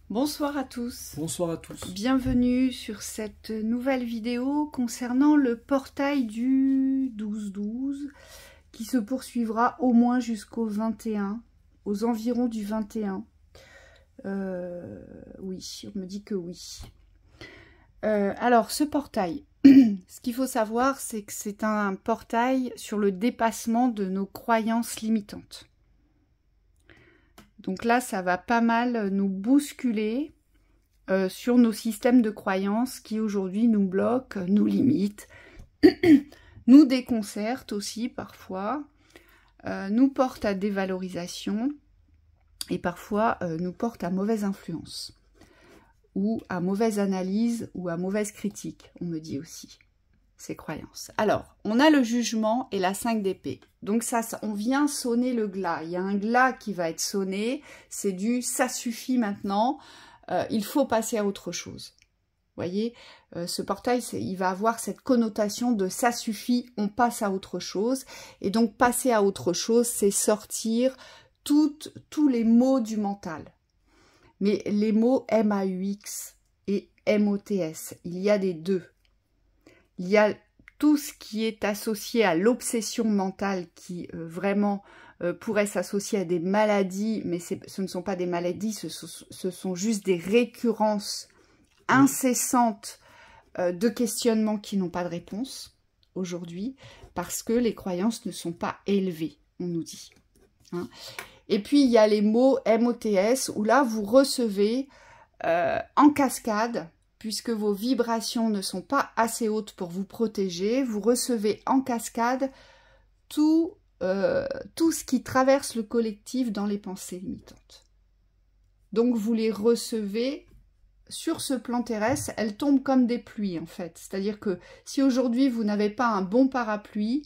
Bonsoir à tous. Bonsoir à tous. Bienvenue sur cette nouvelle vidéo concernant le portail du 12-12 qui se poursuivra au moins jusqu'au 21, aux environs du 21. Oui, on me dit que oui. Alors, ce portail, ce qu'il faut savoir, c'est que c'est un portail sur le dépassement de nos croyances limitantes. Donc là, ça va pas mal nous bousculer sur nos systèmes de croyances qui aujourd'hui nous bloquent, nous limitent, nous déconcertent aussi parfois, nous portent à dévalorisation et parfois nous portent à mauvaise influence ou à mauvaise analyse ou à mauvaise critique, on me dit aussi, ces croyances. Alors, on a le jugement et la 5 d'épée. Donc ça, on vient sonner le glas. Il y a un glas qui va être sonné, c'est du « ça suffit maintenant ». Il faut passer à autre chose. Vous voyez, ce portail, il va avoir cette connotation de « ça suffit, on passe à autre chose ». Et donc, passer à autre chose, c'est sortir tous les mots du mental. Mais les mots M-A-U-X et M-O-T-S, il y a des deux. Il y a tout ce qui est associé à l'obsession mentale qui vraiment pourrait s'associer à des maladies, mais ce ne sont pas des maladies, ce sont juste des récurrences incessantes de questionnements qui n'ont pas de réponse aujourd'hui, parce que les croyances ne sont pas élevées, on nous dit. Hein. Et puis il y a les mots MOTS, où là vous recevez en cascade, puisque vos vibrations ne sont pas assez hautes pour vous protéger, vous recevez en cascade tout ce qui traverse le collectif dans les pensées limitantes. Donc vous les recevez sur ce plan terrestre, elles tombent comme des pluies en fait. C'est-à-dire que si aujourd'hui vous n'avez pas un bon parapluie,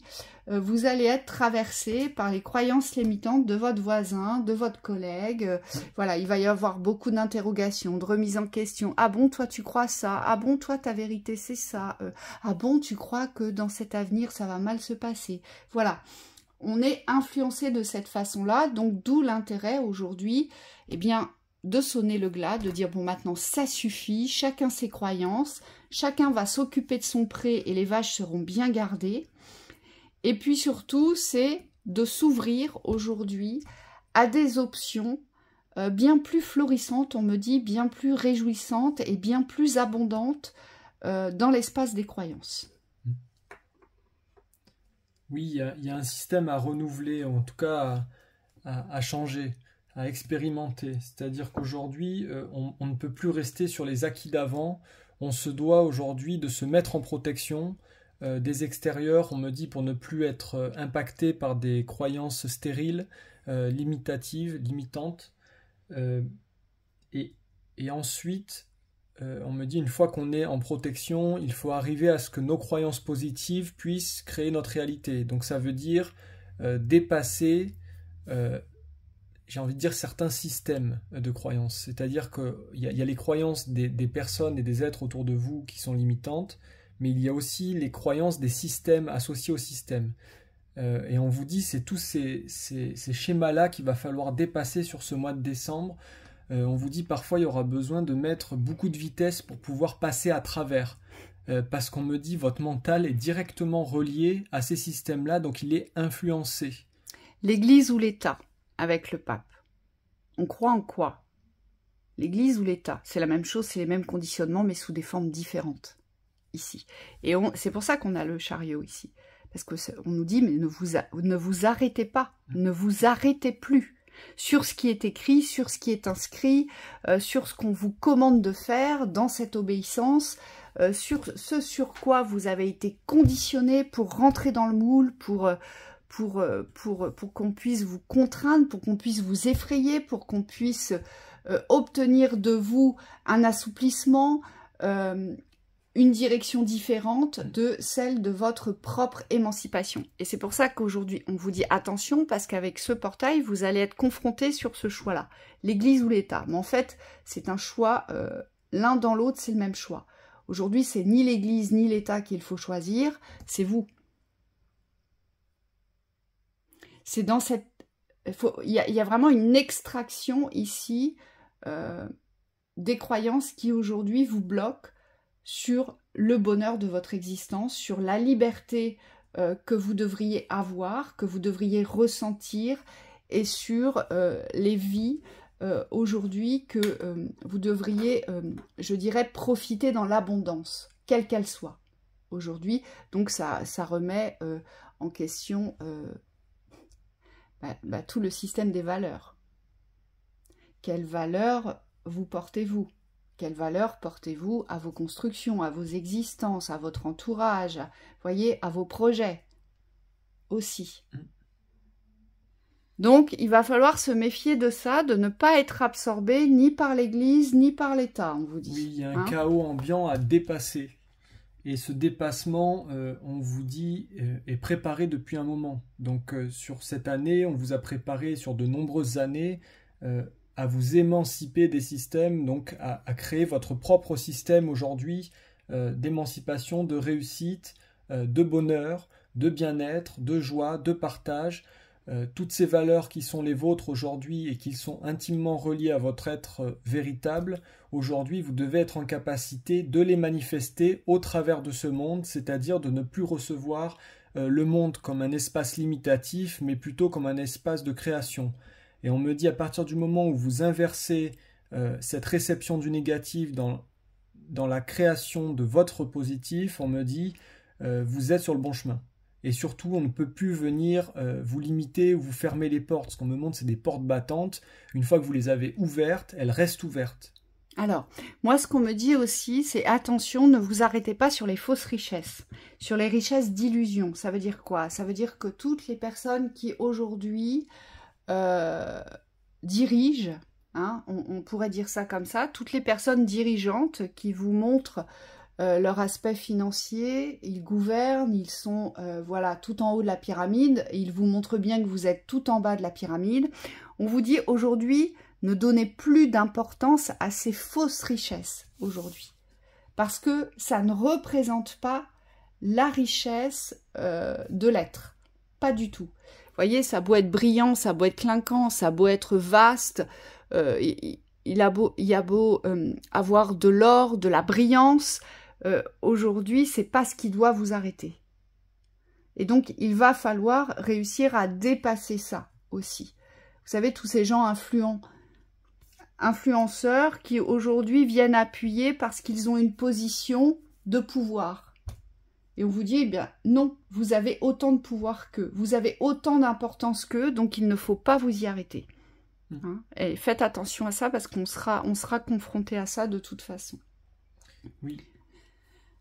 vous allez être traversé par les croyances limitantes de votre voisin, de votre collègue. Voilà, il va y avoir beaucoup d'interrogations, de remises en question. Ah bon, toi tu crois ça? Ah bon, toi ta vérité c'est ça? Ah bon, tu crois que dans cet avenir ça va mal se passer? Voilà. On est influencé de cette façon-là, donc d'où l'intérêt aujourd'hui, eh bien, de sonner le glas, de dire bon maintenant ça suffit, chacun ses croyances, chacun va s'occuper de son pré et les vaches seront bien gardées. Et puis surtout, c'est de s'ouvrir aujourd'hui à des options bien plus florissantes, on me dit, bien plus réjouissantes et bien plus abondantes dans l'espace des croyances. Oui, il y a un système à renouveler, en tout cas à changer, à expérimenter. C'est-à-dire qu'aujourd'hui, on ne peut plus rester sur les acquis d'avant. On se doit aujourd'hui de se mettre en protection des extérieurs, on me dit, pour ne plus être impacté par des croyances stériles, limitatives, limitantes. Et ensuite, on me dit, une fois qu'on est en protection, il faut arriver à ce que nos croyances positives puissent créer notre réalité. Donc ça veut dire dépasser, j'ai envie de dire, certains systèmes de croyances. C'est-à-dire qu'il y a les croyances des personnes et des êtres autour de vous qui sont limitantes, mais il y a aussi les croyances des systèmes associés au système. Et on vous dit, c'est tous ces schémas-là qu'il va falloir dépasser sur ce mois de décembre. On vous dit parfois il y aura besoin de mettre beaucoup de vitesse pour pouvoir passer à travers. Parce qu'on me dit votre mental est directement relié à ces systèmes-là, donc il est influencé. L'Église ou l'État, avec le pape. On croit en quoi? L'Église ou l'État? C'est la même chose, c'est les mêmes conditionnements, mais sous des formes différentes, ici. Et c'est pour ça qu'on a le chariot ici. Parce qu'on nous dit, mais ne vous arrêtez pas, ne vous arrêtez plus. Sur ce qui est écrit, sur ce qui est inscrit, sur ce qu'on vous commande de faire dans cette obéissance, sur ce sur quoi vous avez été conditionné pour rentrer dans le moule, pour qu'on puisse vous contraindre, pour qu'on puisse vous effrayer, pour qu'on puisse obtenir de vous un assouplissement, une direction différente de celle de votre propre émancipation. Et c'est pour ça qu'aujourd'hui, on vous dit attention, parce qu'avec ce portail, vous allez être confronté sur ce choix-là, l'Église ou l'État. Mais en fait, c'est un choix, l'un dans l'autre, c'est le même choix. Aujourd'hui, c'est ni l'Église ni l'État qu'il faut choisir, c'est vous. C'est dans cette... Il y a vraiment une extraction ici des croyances qui aujourd'hui vous bloquent sur le bonheur de votre existence, sur la liberté que vous devriez avoir, que vous devriez ressentir, et sur les vies aujourd'hui que vous devriez, je dirais, profiter dans l'abondance, quelle qu'elle soit aujourd'hui. Donc ça remet en question tout le système des valeurs. Quelles valeurs vous portez-vous? Quelle valeur portez-vous à vos constructions, à vos existences, à votre entourage, voyez, à vos projets aussi. Donc, il va falloir se méfier de ça, de ne pas être absorbé ni par l'Église, ni par l'État, on vous dit. Oui, il y a un chaos ambiant à dépasser. Et ce dépassement, on vous dit, est préparé depuis un moment. Donc, sur cette année, on vous a préparé sur de nombreuses années à vous émanciper des systèmes, donc à créer votre propre système aujourd'hui d'émancipation, de réussite, de bonheur, de bien-être, de joie, de partage. Toutes ces valeurs qui sont les vôtres aujourd'hui et qui sont intimement reliées à votre être véritable, aujourd'hui vous devez être en capacité de les manifester au travers de ce monde, c'est-à-dire de ne plus recevoir le monde comme un espace limitatif, mais plutôt comme un espace de création. Et on me dit à partir du moment où vous inversez cette réception du négatif dans la création de votre positif, on me dit vous êtes sur le bon chemin. Et surtout, on ne peut plus venir vous limiter ou vous fermer les portes. Ce qu'on me montre, c'est des portes battantes. Une fois que vous les avez ouvertes, elles restent ouvertes. Alors, moi, ce qu'on me dit aussi, c'est attention, ne vous arrêtez pas sur les fausses richesses, sur les richesses d'illusion. Ça veut dire quoi? Ça veut dire que toutes les personnes qui aujourd'hui dirigent, hein, on pourrait dire ça comme ça, toutes les personnes dirigeantes qui vous montrent leur aspect financier, ils gouvernent, ils sont voilà, tout en haut de la pyramide, et ils vous montrent bien que vous êtes tout en bas de la pyramide. On vous dit aujourd'hui, ne donnez plus d'importance à ces fausses richesses aujourd'hui, parce que ça ne représente pas la richesse de l'être, pas du tout. Vous voyez, ça a beau être brillant, ça a beau être clinquant, ça a beau être vaste, il y a beau avoir de l'or, de la brillance, aujourd'hui, c'est pas ce qui doit vous arrêter. Et donc, il va falloir réussir à dépasser ça aussi. Vous savez, tous ces gens influenceurs qui aujourd'hui viennent appuyer parce qu'ils ont une position de pouvoir. Et on vous dit, eh bien, non, vous avez autant de pouvoir qu'eux, vous avez autant d'importance qu'eux, donc il ne faut pas vous y arrêter. Hein? Et faites attention à ça parce qu'on sera confronté à ça de toute façon. Oui.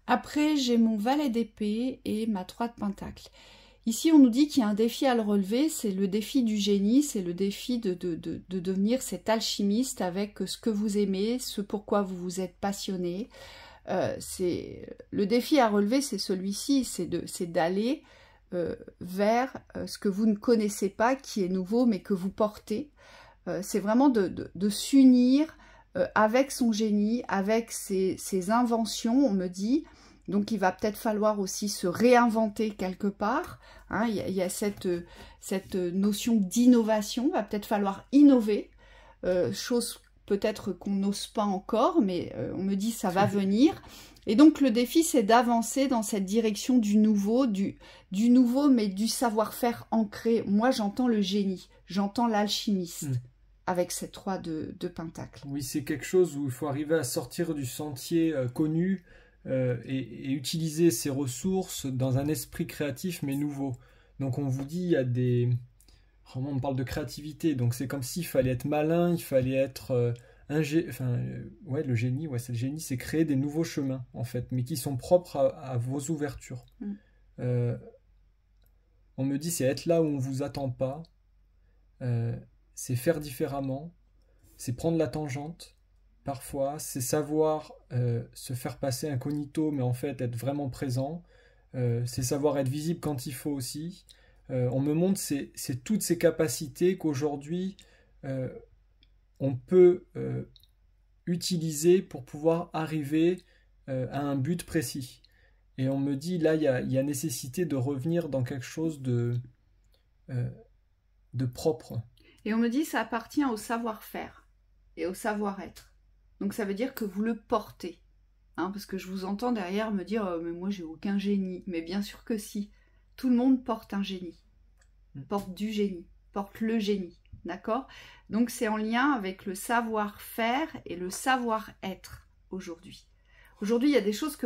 Après, j'ai mon valet d'épée et ma 3 de pentacle. Ici, on nous dit qu'il y a un défi à le relever, c'est le défi du génie, c'est le défi de devenir cet alchimiste avec ce que vous aimez, ce pourquoi vous vous êtes passionné. Le défi à relever, c'est celui-ci, c'est d'aller vers ce que vous ne connaissez pas, qui est nouveau, mais que vous portez. C'est vraiment de s'unir avec son génie, avec ses inventions, on me dit. Donc, il va peut-être falloir aussi se réinventer quelque part. Hein, il y a cette notion d'innovation. Il va peut-être falloir innover. Chose peut-être qu'on n'ose pas encore, mais on me dit ça va venir. Et donc, le défi, c'est d'avancer dans cette direction du nouveau, du nouveau, mais du savoir-faire ancré. Moi, j'entends le génie. J'entends l'alchimiste. Avec ces 3 de pentacle. Oui, c'est quelque chose où il faut arriver à sortir du sentier connu et utiliser ses ressources dans un esprit créatif mais nouveau. Donc on vous dit, il y a des... Vraiment, on parle de créativité, donc c'est comme s'il fallait être malin, il fallait être... ouais, le génie, ouais, c'est le génie, c'est créer des nouveaux chemins, en fait, mais qui sont propres à vos ouvertures. On me dit, c'est être là où on ne vous attend pas, c'est faire différemment, c'est prendre la tangente, parfois, c'est savoir se faire passer incognito, mais en fait être vraiment présent, c'est savoir être visible quand il faut aussi. On me montre c'est toutes ces capacités qu'aujourd'hui on peut utiliser pour pouvoir arriver à un but précis. Et on me dit, là, il y a nécessité de revenir dans quelque chose de propre. Et on me dit ça appartient au savoir-faire et au savoir-être. Donc ça veut dire que vous le portez. Hein, parce que je vous entends derrière me dire mais moi j'ai aucun génie. Mais bien sûr que si. Tout le monde porte un génie. Porte du génie. Porte le génie. D'accord? Donc c'est en lien avec le savoir-faire et le savoir-être aujourd'hui. Aujourd'hui, il y a des choses que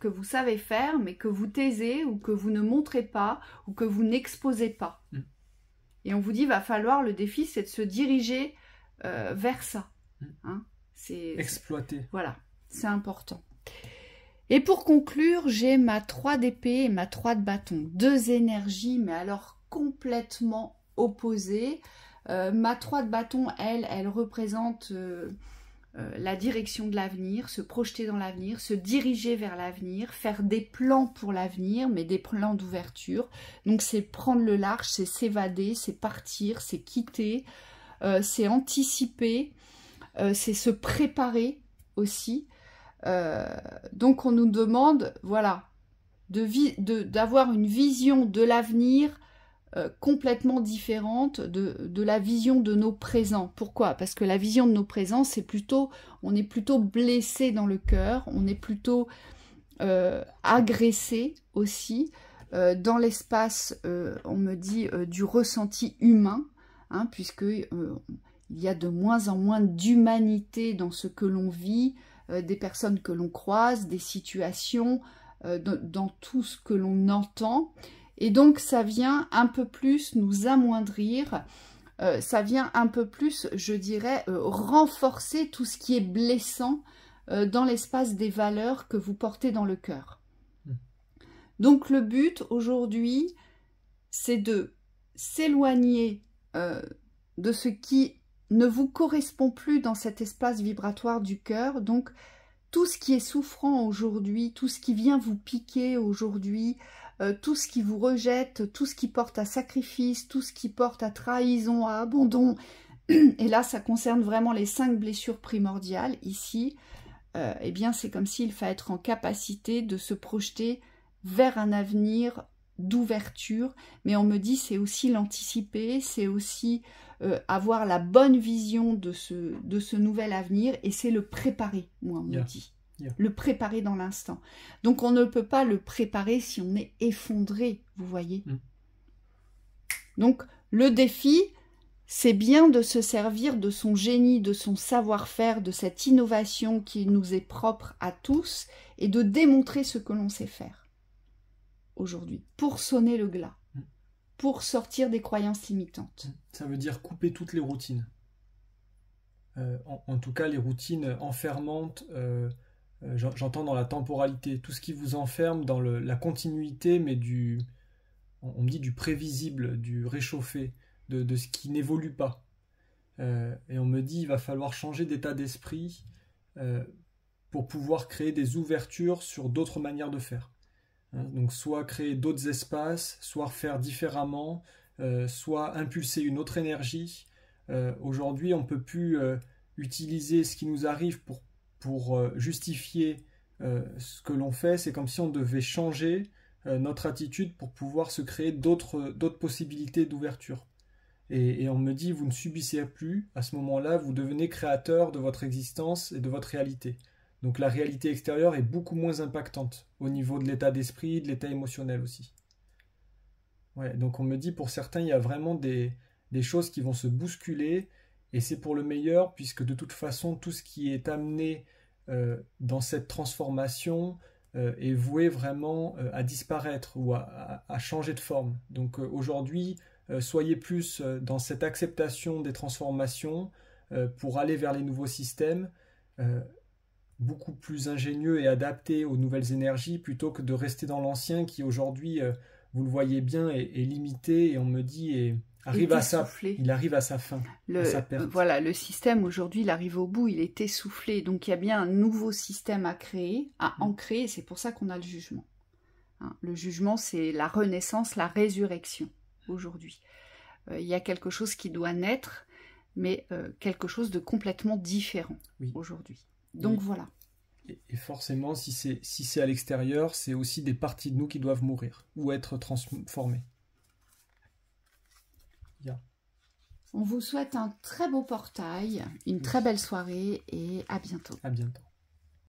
vous savez faire, mais que vous taisez ou que vous ne montrez pas ou que vous n'exposez pas. Et on vous dit, va falloir, le défi, c'est de se diriger vers ça. Hein, exploiter. Voilà, c'est important. Et pour conclure, j'ai ma 3 d'épée et ma 3 de bâton. 2 énergies, mais alors complètement opposées. Ma 3 de bâton, elle représente la direction de l'avenir, se projeter dans l'avenir, se diriger vers l'avenir, faire des plans pour l'avenir, mais des plans d'ouverture. Donc c'est prendre le large, c'est s'évader, c'est partir, c'est quitter, c'est anticiper, c'est se préparer aussi. Donc on nous demande, voilà, d'avoir une vision de l'avenir complètement différente de la vision de nos présents. Pourquoi? Parce que la vision de nos présents, c'est plutôt, on est plutôt blessé dans le cœur, on est plutôt agressé aussi dans l'espace, on me dit, du ressenti humain, hein, puisque il y a de moins en moins d'humanité dans ce que l'on vit, des personnes que l'on croise, des situations, dans tout ce que l'on entend. Et donc, ça vient un peu plus nous amoindrir, ça vient un peu plus, je dirais, renforcer tout ce qui est blessant dans l'espace des valeurs que vous portez dans le cœur. Donc, le but aujourd'hui, c'est de s'éloigner de ce qui ne vous correspond plus dans cet espace vibratoire du cœur. Donc, tout ce qui est souffrant aujourd'hui, tout ce qui vient vous piquer aujourd'hui, tout ce qui vous rejette, tout ce qui porte à sacrifice, tout ce qui porte à trahison, à abandon, et là ça concerne vraiment les 5 blessures primordiales ici, eh bien c'est comme s'il fallait être en capacité de se projeter vers un avenir d'ouverture, mais on me dit c'est aussi l'anticiper, c'est aussi avoir la bonne vision de ce nouvel avenir, et c'est le préparer, moi on me dit. Le préparer dans l'instant. Donc on ne peut pas le préparer si on est effondré, vous voyez. Donc le défi, c'est bien de se servir de son génie, de son savoir-faire, de cette innovation qui nous est propre à tous, et de démontrer ce que l'on sait faire aujourd'hui, pour sonner le glas, pour sortir des croyances limitantes. Ça veut dire couper toutes les routines. En tout cas, les routines enfermantes, j'entends dans la temporalité, tout ce qui vous enferme dans la continuité, mais on me dit du prévisible, du réchauffé, de ce qui n'évolue pas. Et on me dit il va falloir changer d'état d'esprit pour pouvoir créer des ouvertures sur d'autres manières de faire. Donc soit créer d'autres espaces, soit faire différemment, soit impulser une autre énergie. Aujourd'hui, on ne peut plus utiliser ce qui nous arrive pour justifier ce que l'on fait. C'est comme si on devait changer notre attitude pour pouvoir se créer d'autres possibilités d'ouverture. Et on me dit, vous ne subissez plus, à ce moment-là, vous devenez créateur de votre existence et de votre réalité. Donc la réalité extérieure est beaucoup moins impactante au niveau de l'état d'esprit, de l'état émotionnel aussi. Ouais, donc on me dit, pour certains, il y a vraiment des choses qui vont se bousculer, et c'est pour le meilleur, puisque de toute façon, tout ce qui est amené dans cette transformation est voué vraiment à disparaître ou à changer de forme. Donc aujourd'hui, soyez plus dans cette acceptation des transformations pour aller vers les nouveaux systèmes, beaucoup plus ingénieux et adaptés aux nouvelles énergies, plutôt que de rester dans l'ancien qui aujourd'hui, vous le voyez bien, est limité, et on me dit il arrive à sa fin, à sa perte. Voilà, le système aujourd'hui, il arrive au bout, il est essoufflé. Donc il y a bien un nouveau système à créer, à ancrer, et c'est pour ça qu'on a le jugement. Hein, le jugement, c'est la renaissance, la résurrection aujourd'hui. Il y a quelque chose qui doit naître, mais quelque chose de complètement différent aujourd'hui. Donc voilà. Et forcément, si c'est à l'extérieur, c'est aussi des parties de nous qui doivent mourir ou être transformées. On vous souhaite un très beau portail, une très belle soirée et à bientôt. À bientôt.